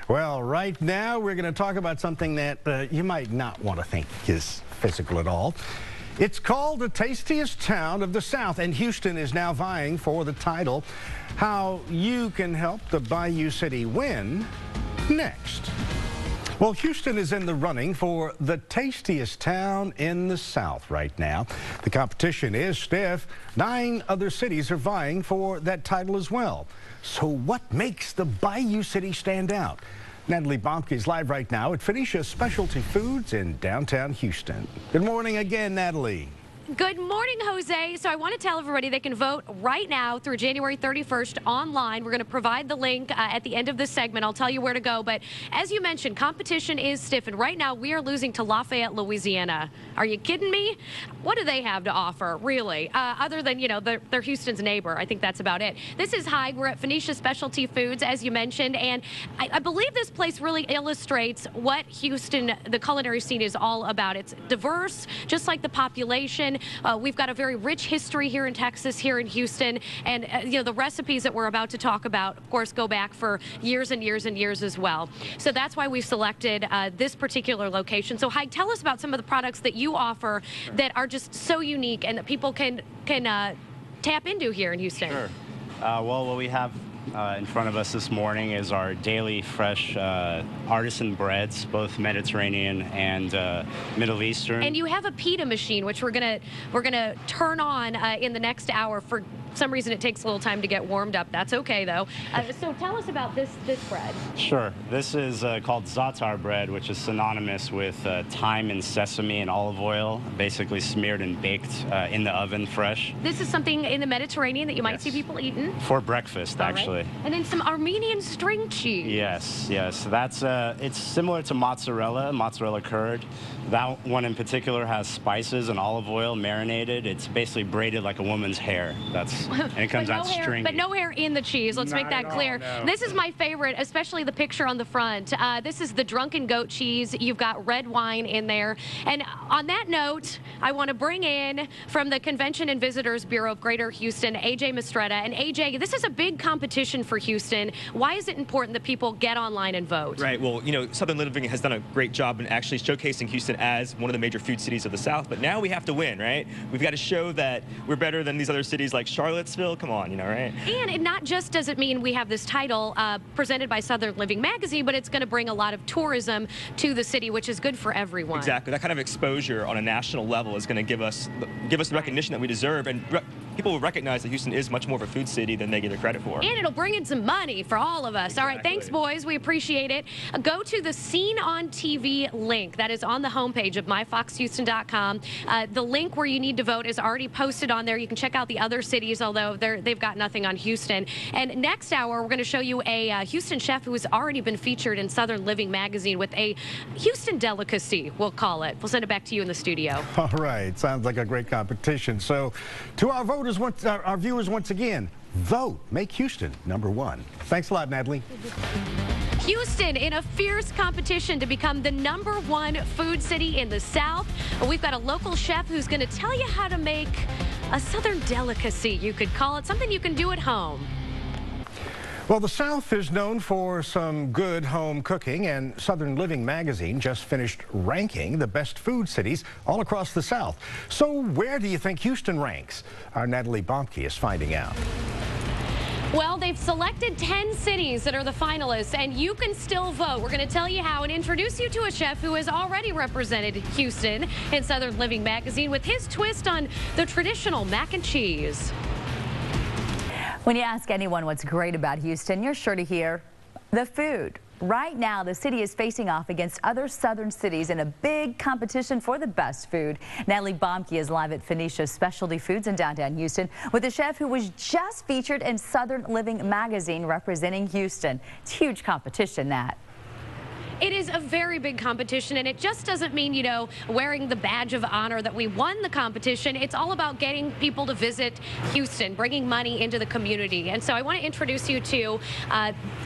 Well, right now we're going to talk about something that you might not want to think is physical at all. It's called the tastiest town of the South, and Houston is now vying for the title. How you can help the Bayou City win next. Well, Houston is in the running for the tastiest town in the South right now. The competition is stiff. 9 other cities are vying for that title as well. So what makes the Bayou City stand out? Natalie Bomke is live right now at Phoenicia Specialty Foods in downtown Houston. Good morning again, Natalie. Good morning, Jose. So I want to tell everybody they can vote right now through January 31st online. We're going to provide the link at the end of this segment. I'll tell you where to go. But as you mentioned, competition is stiff. And right now we are losing to Lafayette, Louisiana. Are you kidding me? What do they have to offer, really? Other than, you know, they're Houston's neighbor. I think that's about it. This is Hyde. We're at Phoenicia Specialty Foods, as you mentioned. And I believe this place really illustrates what Houston, the culinary scene, is all about. It's diverse, just like the population. We've got a very rich history here in Texas, here in Houston, and you know, the recipes that we're about to talk about, of course, go back for years and years and years as well. So that's why we've selected this particular location. So Hyde, tell us about some of the products that you offer that are just so unique and that people can tap into here in Houston. Sure. Well, what we have in front of us this morning is our daily fresh artisan breads, both Mediterranean and Middle Eastern. And you have a pita machine, which we're gonna turn on in the next hour. For some reason, it takes a little time to get warmed up. That's okay, though. So tell us about this bread. Sure. This is called za'atar bread, which is synonymous with thyme and sesame and olive oil, basically smeared and baked in the oven fresh. This is something in the Mediterranean that you might see people eating? For breakfast, actually. Right. And then some Armenian string cheese. Yes, yes. That's it's similar to mozzarella curd. That one in particular has spices and olive oil marinated. It's basically braided like a woman's hair. And it comes out stringy. But no hair in the cheese. Let's make that clear. No. This is my favorite, especially the picture on the front. This is the drunken goat cheese. You've got red wine in there. And on that note, I want to bring in from the Convention and Visitors Bureau of Greater Houston, AJ Mistretta. And AJ, this is a big competition for Houston. Why is it important that people get online and vote? Right. Well, you know, Southern Living has done a great job in actually showcasing Houston as one of the major food cities of the South. But now we have to win, right? We've got to show that we're better than these other cities like Charlottesville. Come on, you know, right? And it not just does it mean we have this title presented by Southern Living magazine, but it's going to bring a lot of tourism to the city, which is good for everyone. Exactly. That kind of exposure on a national level is going to give us the recognition that we deserve, and people will recognize that Houston is much more of a food city than they give it credit for. And it'll bring in some money for all of us. Exactly. All right, thanks, boys. We appreciate it. Go to the Seen on TV link. That is on the homepage of myfoxhouston.com. The link where you need to vote is already posted on there. You can check out the other cities, although they've got nothing on Houston. And next hour, we're going to show you a Houston chef who has already been featured in Southern Living magazine with a Houston delicacy, we'll call it. We'll send it back to you in the studio. All right. Sounds like a great competition. So to our voters, our viewers, once again, vote. Make Houston #1. Thanks a lot, Natalie. Houston in a fierce competition to become the #1 food city in the South. We've got a local chef who's going to tell you how to make a Southern delicacy, you could call it, something you can do at home. Well, the South is known for some good home cooking, and Southern Living magazine just finished ranking the best food cities all across the South. So where do you think Houston ranks? Our Natalie Bomke is finding out. Well, they've selected 10 cities that are the finalists, and you can still vote. We're going to tell you how and introduce you to a chef who has already represented Houston in Southern Living magazine with his twist on the traditional mac and cheese. When you ask anyone what's great about Houston, you're sure to hear the food. Right now, the city is facing off against other southern cities in a big competition for the best food. Natalie Bomke is live at Phoenicia Specialty Foods in downtown Houston with a chef who was just featured in Southern Living magazine representing Houston. It's huge competition, Nat. It is a very big competition, and it just doesn't mean, you know, wearing the badge of honor that we won the competition. It's all about getting people to visit Houston, bringing money into the community. And so I want to introduce you to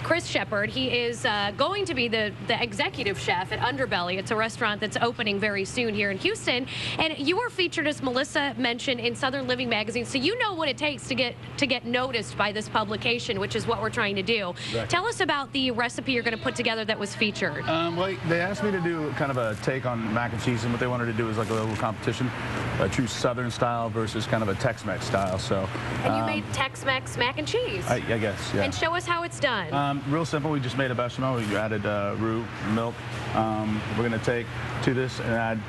Chris Shepard. He is going to be the executive chef at Underbelly. It's a restaurant that's opening very soon here in Houston. And you were featured, as Melissa mentioned, in Southern Living magazine, so you know what it takes to get noticed by this publication, which is what we're trying to do. Right. Tell us about the recipe you're going to put together that was featured. Well, they asked me to do kind of a take on mac and cheese, and what they wanted to do was like a little competition, a true Southern style versus kind of a Tex-Mex style. So. And you made Tex-Mex mac and cheese. I guess, yeah. And show us how it's done. Real simple. We just made a bechamel. We added roux, milk. We're going to take to this and add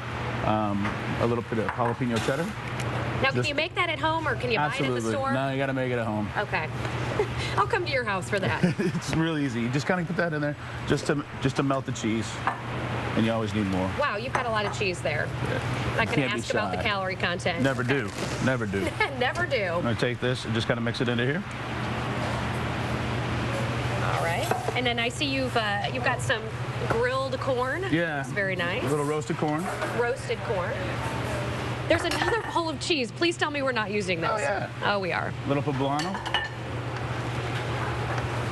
a little bit of jalapeno cheddar. Now, can you make that at home, or can you buy it at the store? No, you got to make it at home. Okay. I'll come to your house for that. It's really easy. You just kind of put that in there just to melt the cheese, and you always need more. Wow, you've got a lot of cheese there. Yeah. Not going to ask about the calorie content. Never do. Never do. Never do. I'm going to take this and just kind of mix it into here. All right. And then I see you've got some grilled corn. Yeah. It's very nice. A little roasted corn. Roasted corn. There's another bowl of cheese. Please tell me we're not using this. Oh, yeah. Oh, we are. A little poblano.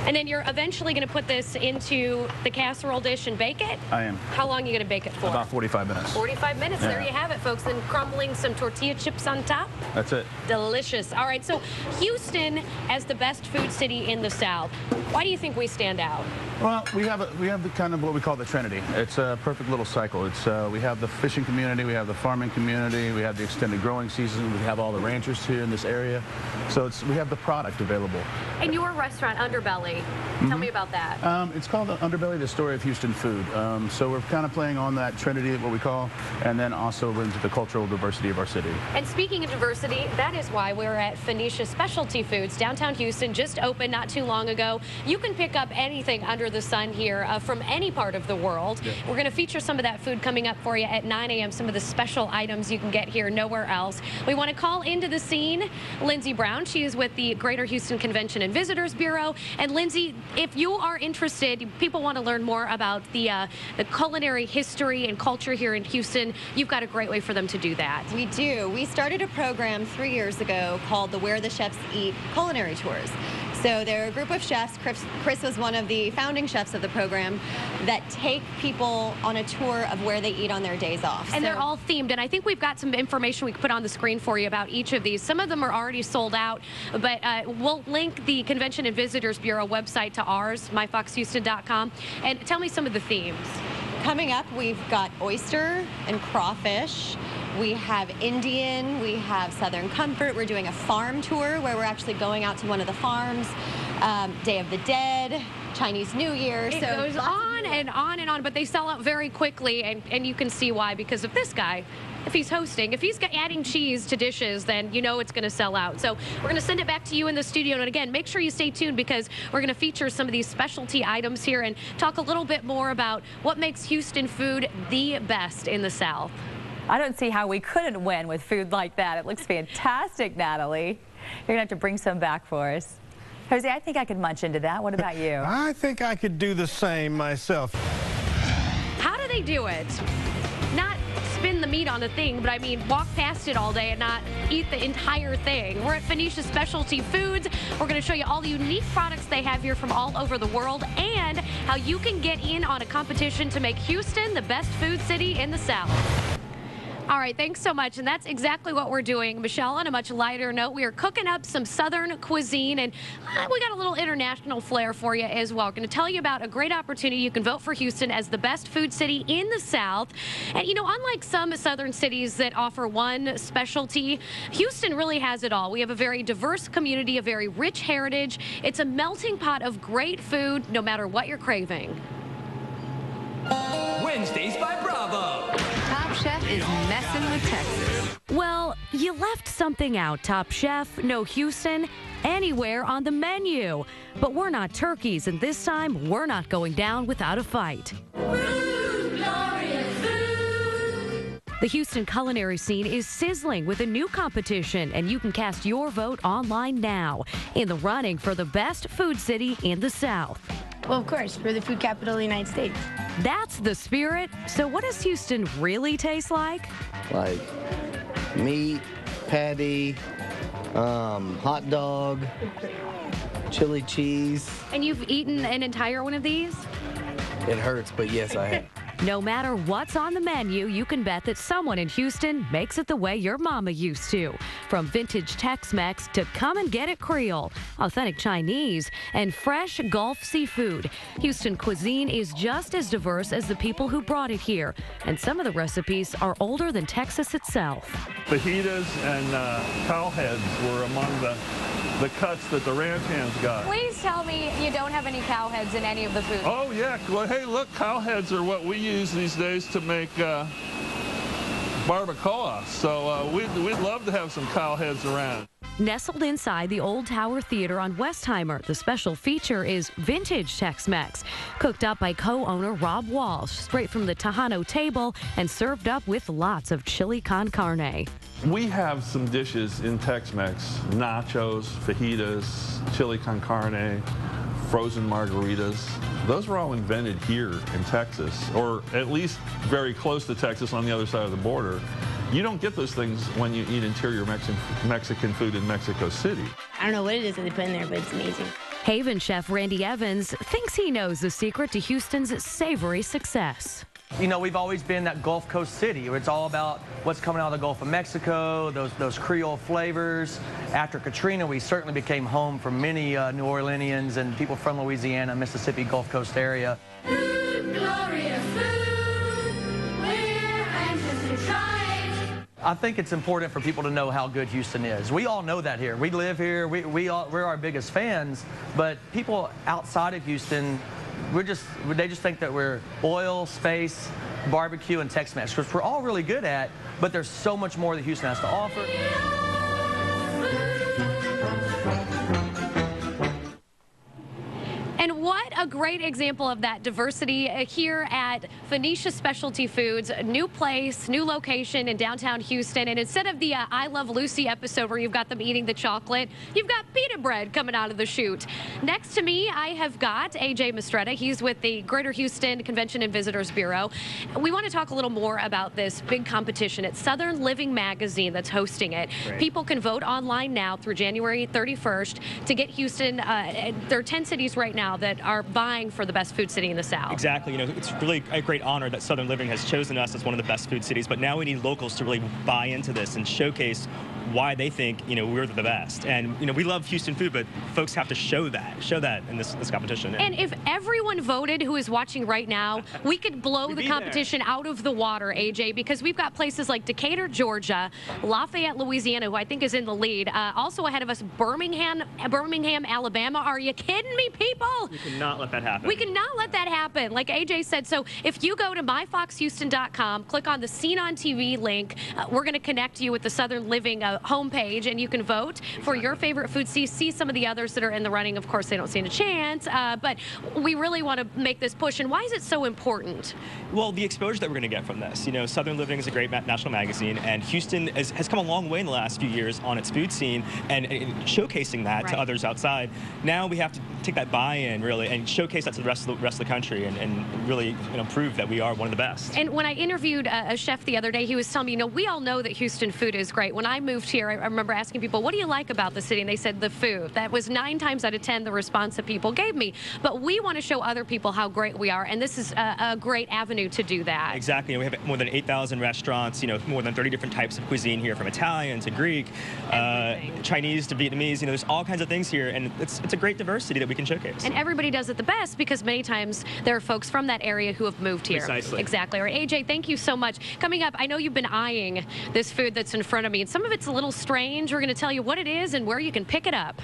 And then you're eventually going to put this into the casserole dish and bake it? I am. How long are you going to bake it for? About 45 minutes. 45 minutes. Yeah. There you have it, folks. Then crumbling some tortilla chips on top. That's it. Delicious. All right, so Houston as the best food city in the South. Why do you think we stand out? Well, we have the kind of what we call the Trinity. It's a perfect little cycle. It's we have the fishing community, we have the farming community, we have the extended growing season, we have all the ranchers here in this area. So we have the product available. And your restaurant, Underbelly, tell me about that. It's called Underbelly, the story of Houston food. So we're kind of playing on that Trinity, what we call, and then also into the cultural diversity of our city. And speaking of diversity, that is why we're at Phoenicia Specialty Foods, downtown Houston, just opened not too long ago. You can pick up anything under the sun here from any part of the world. Yeah. We're going to feature some of that food coming up for you at 9 a.m., some of the special items you can get here nowhere else. We want to call into the scene Lindsay Brown. She is with the Greater Houston Convention and Visitors Bureau. And Lindsay, if you are interested, people want to learn more about the culinary history and culture here in Houston, you've got a great way for them to do that. We do. We started a program 3 years ago called the Where the Chefs Eat Culinary Tours. So they're a group of chefs. Chris was one of the founding chefs of the program that take people on a tour of where they eat on their days off. And they're all themed, and I think we've got some information we can put on the screen for you about each of these. Some of them are already sold out, but we'll link the Convention and Visitors Bureau website to ours, myfoxhouston.com. And tell me some of the themes. Coming up, we've got oyster and crawfish. We have Indian, we have Southern Comfort. We're doing a farm tour where we're actually going out to one of the farms. Day of the Dead, Chinese New Year. It goes on and on and on, but they sell out very quickly, and you can see why, because of this guy. If he's hosting, if he's adding cheese to dishes, then you know it's going to sell out. So we're going to send it back to you in the studio. And again, make sure you stay tuned, because we're going to feature some of these specialty items here and talk a little bit more about what makes Houston food the best in the South. I don't see how we couldn't win with food like that. It looks fantastic, Natalie. You're going to have to bring some back for us. Jose, I think I could munch into that. What about you? I think I could do the same myself. How do they do it? Not spin the meat on a thing, but I mean walk past it all day and not eat the entire thing. We're at Phoenicia Specialty Foods. We're going to show you all the unique products they have here from all over the world, and how you can get in on a competition to make Houston the best food city in the South. All right, thanks so much. And that's exactly what we're doing. Michelle, on a much lighter note, we are cooking up some Southern cuisine, and we got a little international flair for you as well. We're going to tell you about a great opportunity. You can vote for Houston as the best food city in the South. And, you know, unlike some Southern cities that offer one specialty, Houston really has it all. We have a very diverse community, a very rich heritage. It's a melting pot of great food, no matter what you're craving. Wednesdays by Bravo. Top Chef is messing with Texas. Well, you left something out, Top Chef. No Houston anywhere on the menu. But we're not turkeys, and this time we're not going down without a fight. The Houston culinary scene is sizzling with a new competition, and you can cast your vote online now in the running for the best food city in the South. Well, of course, we're the food capital of the United States. That's the spirit. So what does Houston really taste like? Like meat, patty, hot dog, chili cheese. And you've eaten an entire one of these? It hurts, but yes, I have. No matter what's on the menu, you can bet that someone in Houston makes it the way your mama used to. From vintage Tex-Mex to come and get it Creole, authentic Chinese, and fresh Gulf seafood. Houston cuisine is just as diverse as the people who brought it here. And some of the recipes are older than Texas itself. Fajitas and cow heads were among the cuts that the ranch hands got. Please tell me you don't have any cow heads in any of the food. Oh, yeah. Well, hey, look, cow heads are what we use these days to make barbacoa. So we'd love to have some cow heads around. Nestled inside the Old Tower Theater on Westheimer, the special feature is vintage Tex-Mex, cooked up by co-owner Rob Walsh, straight from the Tejano table and served up with lots of chili con carne. We have some dishes in Tex-Mex, nachos, fajitas, chili con carne, frozen margaritas. Those were all invented here in Texas, or at least very close to Texas on the other side of the border. You don't get those things when you eat interior Mexican food in Mexico City. I don't know what it is that they put in there, but it's amazing. Haven chef Randy Evans thinks he knows the secret to Houston's savory success. You know, we've always been that Gulf Coast city. It's all about what's coming out of the Gulf of Mexico, those Creole flavors. After Katrina, we certainly became home for many New Orleanians and people from Louisiana, Mississippi, Gulf Coast area. Food, glorious food, we're anxious to try it. I think it's important for people to know how good Houston is. We all know that here. We live here. We're our biggest fans, but people outside of Houston, they just think that we're oil, space, barbecue, and Tex-Mex, which we're all really good at, but there's so much more that Houston has to offer. And what a great example of that diversity here at Phoenicia Specialty Foods. New place, new location in downtown Houston. And instead of the I Love Lucy episode where you've got them eating the chocolate, you've got pita bread coming out of the chute. Next to me, I have got AJ Mastretta. He's with the Greater Houston Convention and Visitors Bureau. We want to talk a little more about this big competition. It's Southern Living Magazine that's hosting it. Right. People can vote online now through January 31st to get Houston. There are 10 cities right now that are vying for the best food city in the South. Exactly. You know, it's really a great honor that Southern Living has chosen us as one of the best food cities, but now we need locals to really buy into this and showcase why they think, you know, we're the best. And, you know, we love Houston food, but folks have to show that in this competition. And if everyone voted who is watching right now, we could blow the competition out of the water, AJ, because we've got places like Decatur, Georgia, Lafayette, Louisiana, who I think is in the lead. Also ahead of us, Birmingham, Alabama. Are you kidding me, people? We cannot let that happen. We cannot let that happen, like AJ said. So if you go to myfoxhouston.com, click on the Seen on TV link, we're going to connect you with the Southern Living homepage, and you can vote for your favorite food. See some of the others that are in the running. Of course, they don't stand a chance, but we really want to make this push. And why is it so important? Well, the exposure that we're going to get from this. You know, Southern Living is a great national magazine, and Houston has come a long way in the last few years on its food scene and showcasing that to others outside. Now we have to take that buy-in, really, and showcase that to the rest of the country and really, you know, prove that we are one of the best. And when I interviewed a chef the other day, he was telling me, you know, we all know that Houston food is great. When I moved here, I remember asking people, what do you like about the city? And they said the food. That was 9 times out of 10 the response that people gave me. But we want to show other people how great we are, and this is a great avenue to do that. Exactly. You know, we have more than 8,000 restaurants, you know, more than 30 different types of cuisine here, from Italian to Greek, Chinese to Vietnamese. You know, there's all kinds of things here, and it's a great diversity that we can showcase. And everybody does it the best because many times there are folks from that area who have moved here. Precisely. Exactly. All right, AJ, thank you so much. Coming up, I know you've been eyeing this food that's in front of me, and some of it's a little strange. We're going to tell you what it is and where you can pick it up.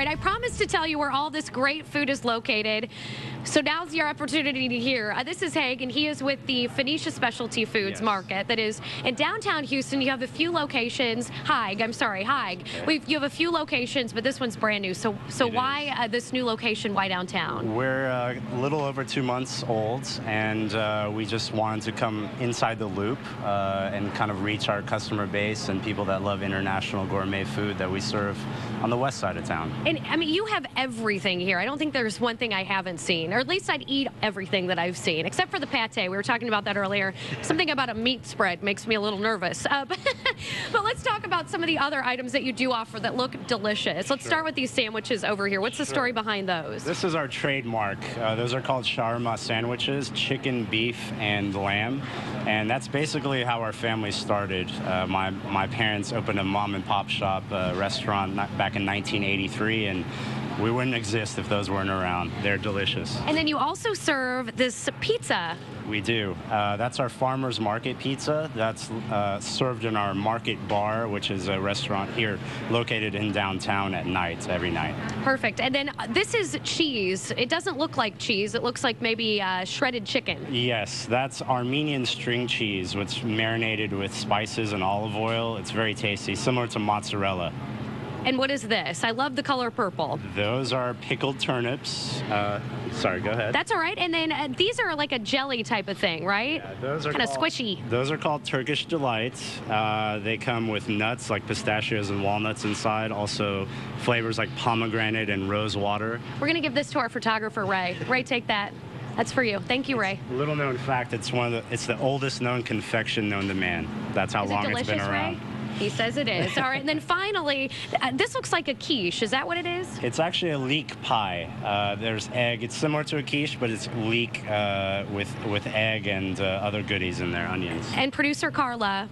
I promised to to tell you where all this great food is located. So now's your opportunity to hear. This is Haig, and he is with the Phoenicia Specialty Foods Market that is in downtown Houston. You have a few locations. Haig. You have a few locations, but this one's brand new. So why this new location? Why downtown? We're a little over 2 months old, and we just wanted to come inside the loop and kind of reach our customer base and people that love international gourmet food that we serve on the west side of town. And I mean, you have everything here. I don't think there's one thing I haven't seen, or at least I'd eat everything that I've seen, except for the pate. We were talking about that earlier. Something about a meat spread makes me a little nervous. But let's talk about some of the other items that you do offer that look delicious. Let's start with these sandwiches over here. What's the story behind those? This is our trademark. Those are called shawarma sandwiches, chicken, beef, and lamb. And that's basically how our family started. My parents opened a mom and pop shop restaurant back in 1983, and we wouldn't exist if those weren't around. They're delicious. And then you also serve this pizza. We do. That's our farmer's market pizza. That's served in our market bar, which is a restaurant here located in downtown at night, every night. Perfect. And then this is cheese. It doesn't look like cheese. It looks like maybe shredded chicken. Yes, that's Armenian string cheese, which is marinated with spices and olive oil. It's very tasty, similar to mozzarella. And what is this? I love the color purple. Those are pickled turnips. Sorry, go ahead. That's all right. And then these are like a jelly type of thing, right? Yeah, those are kind of squishy. Those are called Turkish Delights. They come with nuts like pistachios and walnuts inside. Also flavors like pomegranate and rose water. We're going to give this to our photographer, Ray. Ray, take that. That's for you. Thank you, Ray. Little known fact, it's the oldest known confection known to man. That's how long it's been around. Ray? He says it is. All right, and then finally, this looks like a quiche. Is that what it is? It's actually a leek pie. There's egg. It's similar to a quiche, but it's leek with egg and other goodies in there, onions. And producer Carla,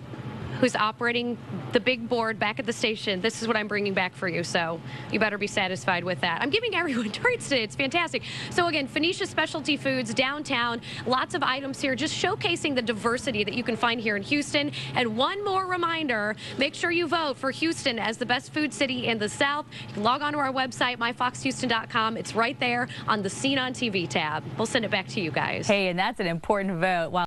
who's operating the big board back at the station, this is what I'm bringing back for you, so you better be satisfied with that. I'm giving everyone treats today. It's fantastic. So again, Phoenicia Specialty Foods, downtown, lots of items here, just showcasing the diversity that you can find here in Houston. And one more reminder, make sure you vote for Houston as the best food city in the South. You can log on to our website, myfoxhouston.com. It's right there on the Seen on TV tab. We'll send it back to you guys. Hey, and that's an important vote.